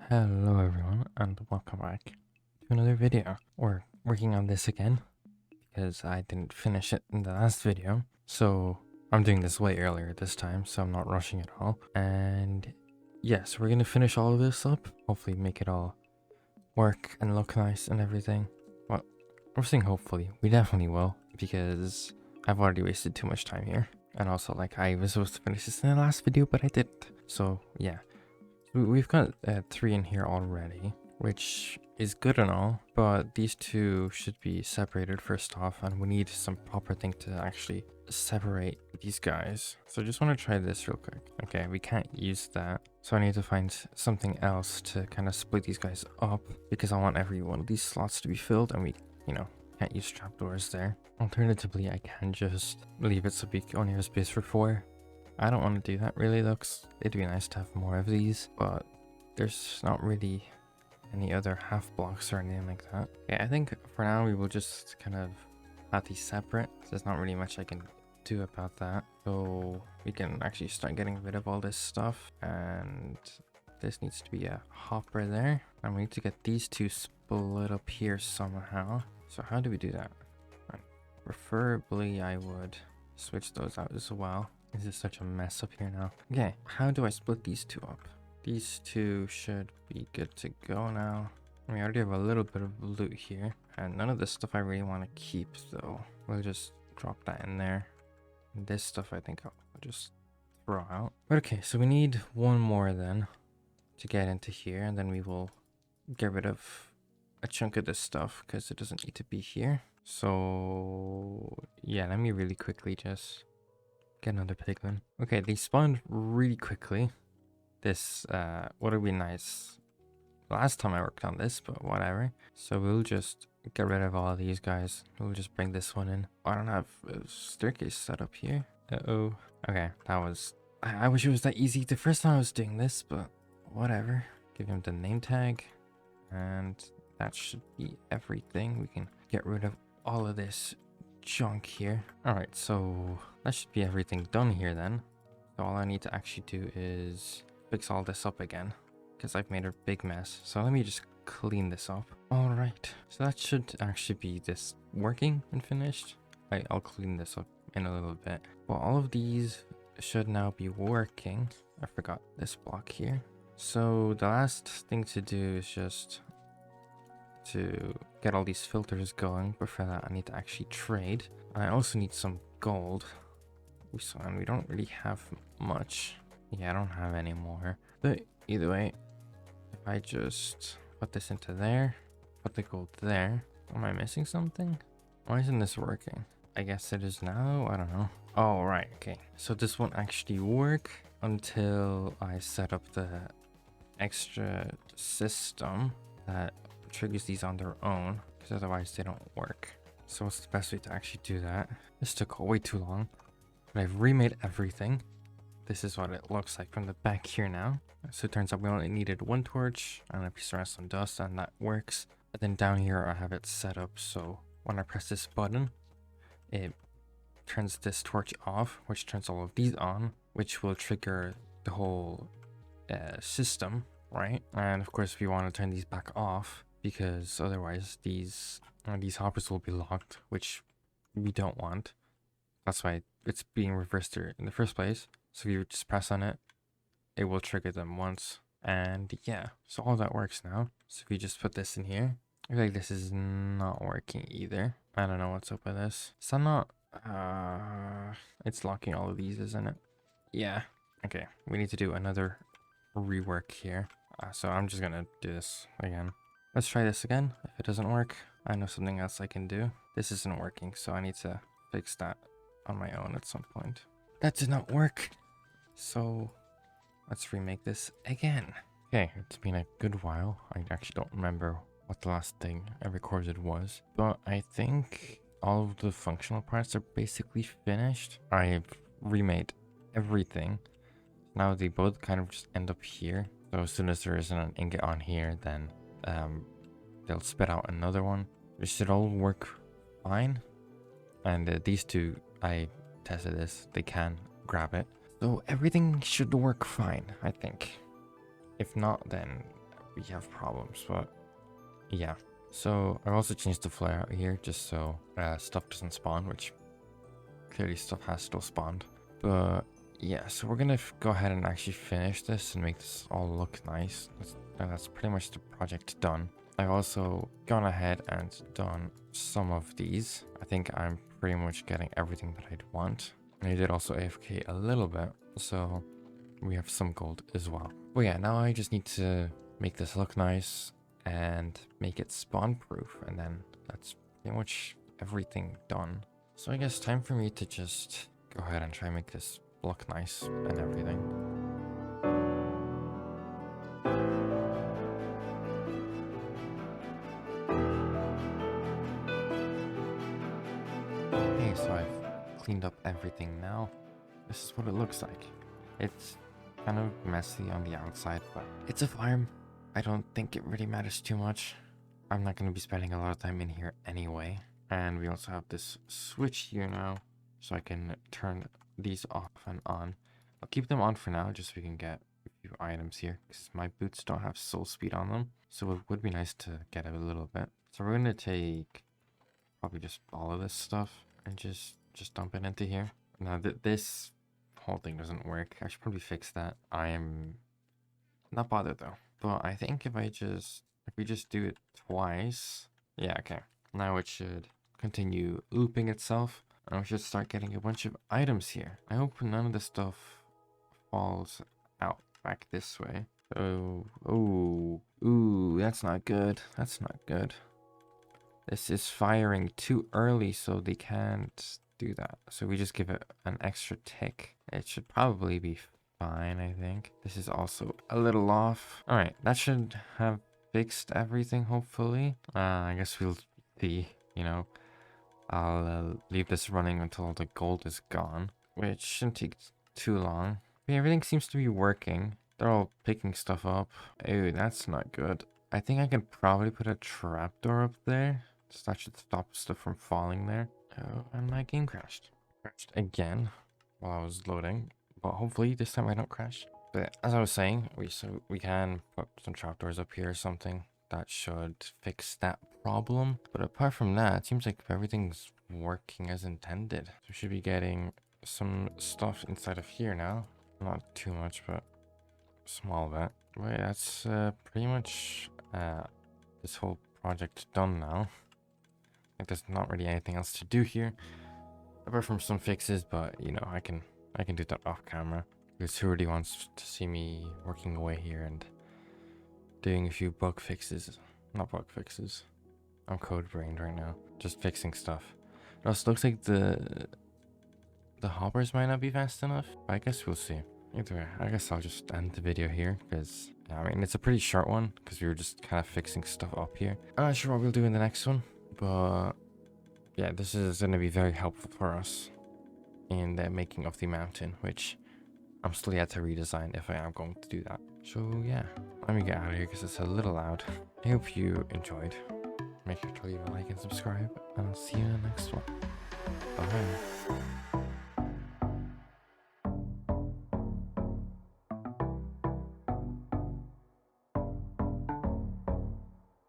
Hello everyone and welcome back to another video. We're working on this again because I didn't finish it in the last video. So I'm doing this way earlier this time, so I'm not rushing at all. And yes, we're gonna finish all of this up. Hopefully make it all work and look nice and everything. Well, we're saying hopefully. We definitely will because I've already wasted too much time here. And also like I was supposed to finish this in the last video, but I didn't. So yeah. We've got 3 in here already, which is good and all, but these two should be separated first off, and we need some proper thing to actually separate these guys. So I just want to try this real quick. Okay, we can't use that, so I need to find something else to kind of split these guys up, because I want every one of these slots to be filled, and we, can't use trapdoors there. Alternatively, I can just leave it so we only have space for 4. I don't want to do that really though, 'cause it'd be nice to have more of these, but there's not really any other half blocks or anything like that. Yeah, I think for now we will just kind of have these separate. So there's not really much I can do about that. So we can actually start getting rid of all this stuff, and this needs to be a hopper there. And we need to get these two split up here somehow. So how do we do that? Preferably I would switch those out as well. This is such a mess up here now. Okay, how do I split these two up? These two should be good to go now. We already have a little bit of loot here, and none of this stuff I really want to keep, so we'll just drop that in there. And this stuff I think I'll just throw out. But okay, so we need one more then to get into here, and then we will get rid of a chunk of this stuff because it doesn't need to be here. So yeah, let me really quickly just get another piglin. Okay, they spawned really quickly. This would have been nice last time I worked on this, but whatever. So we'll just get rid of all of these guys. We'll just bring this one in. I don't have a staircase set up here. Uh-oh. Okay, that was... I wish it was that easy the first time I was doing this, but whatever. Give him the name tag, and that should be everything. We can get rid of all of this junk here. Alright, so that should be everything done here then. So all I need to actually do is fix all this up again, because I've made a big mess. So let me just clean this up. Alright, so that should actually be this working and finished. I'll clean this up in a little bit. Well, all of these should now be working. I forgot this block here. So the last thing to do is just to get all these filters going, but for that I need to actually trade. And I also need some gold, and we don't really have much. Yeah, I don't have any more, but either way, if I just put this into there, put the gold there. Am I missing something? Why isn't this working? I guess it is now. I don't know. Oh right, okay, so this won't actually work until I set up the extra system that triggers these on their own, because otherwise they don't work. So what's the best way to actually do that? This took way too long, but I've remade everything. This is what it looks like from the back here now. So it turns out we only needed one torch and a piece of some dust, and that works. But then down here I have it set up so when I press this button, it turns this torch off, which turns all of these on, which will trigger the whole system, right? And of course we want to turn these back off, because otherwise these hoppers will be locked, which we don't want. That's why it's being reversed here in the first place. So if you just press on it, it will trigger them once. And yeah, so all that works now. So if you just put this in here, I feel like this is not working either. I don't know what's up with this. So I'm not... it's locking all of these, isn't it? Yeah. Okay, we need to do another rework here. So I'm just gonna do this again. Let's try this again. If it doesn't work, I know something else I can do. This isn't working, so I need to fix that on my own at some point. That did not work. So let's remake this again. Okay, it's been a good while. I actually don't remember what the last thing I recorded was, but I think all of the functional parts are basically finished. I've remade everything. Now they both kind of just end up here. So as soon as there isn't an ingot on here, then they'll spit out another one. This should all work fine. And these two, I tested this, they can grab it. So everything should work fine, I think. If not, then we have problems, but yeah. So I also changed the flare out here just so stuff doesn't spawn, which clearly stuff has still spawned. But yeah, so we're gonna go ahead and actually finish this and make this all look nice. That's pretty much the project done. I've also gone ahead and done some of these. I think I'm pretty much getting everything that I'd want. And I did also AFK a little bit, so we have some gold as well. But yeah, now I just need to make this look nice and make it spawn proof, and then that's pretty much everything done. So I guess time for me to just go ahead and try and make this look nice and everything. Okay, so I've cleaned up everything now. This is what it looks like. It's kind of messy on the outside, but it's a farm. I don't think it really matters too much. I'm not going to be spending a lot of time in here anyway. And we also have this switch here now, so I can turn these off and on. I'll keep them on for now, just so we can get a few items here, because my boots don't have soul speed on them. So it would be nice to get a little bit. So we're going to take probably just all of this stuff and just dump it into here. Now this whole thing doesn't work. I should probably fix that. I am not bothered though. But I think if we just do it twice, yeah, okay. Now it should continue looping itself, and we should start getting a bunch of items here. I hope none of the stuff falls out back this way. Ooh, that's not good. That's not good. This is firing too early, so they can't do that. So we just give it an extra tick. It should probably be fine, I think. This is also a little off. All right, that should have fixed everything, hopefully. I guess we'll see, you know. I'll leave this running until the gold is gone, which shouldn't take too long. Yeah, everything seems to be working. They're all picking stuff up. Ew, that's not good. I think I can probably put a trapdoor up there. So that should stop stuff from falling there. Oh, and my game crashed. Crashed again while I was loading. But hopefully this time I don't crash. But as I was saying, we can put some trapdoors up here or something. That should fix that problem. But apart from that, it seems like everything's working as intended. So we should be getting some stuff inside of here now. Not too much, but a small bit. Wait, that's pretty much this whole project done now. Like there's not really anything else to do here, apart from some fixes. But you know, I can do that off camera, because who really wants to see me working away here and doing a few bug fixes? Not bug fixes. I'm code brained right now, just fixing stuff. It also looks like the hoppers might not be fast enough, but I guess we'll see. Either way, I guess I'll just end the video here, because yeah, I mean, it's a pretty short one because we were just kind of fixing stuff up here. I'm not sure what we'll do in the next one, but yeah, this is going to be very helpful for us in the making of the mountain, which I'm still yet to redesign if I am going to do that. So yeah, let me get out of here because it's a little loud. I hope you enjoyed. Make sure to leave a like and subscribe, and I'll see you in the next one. Bye.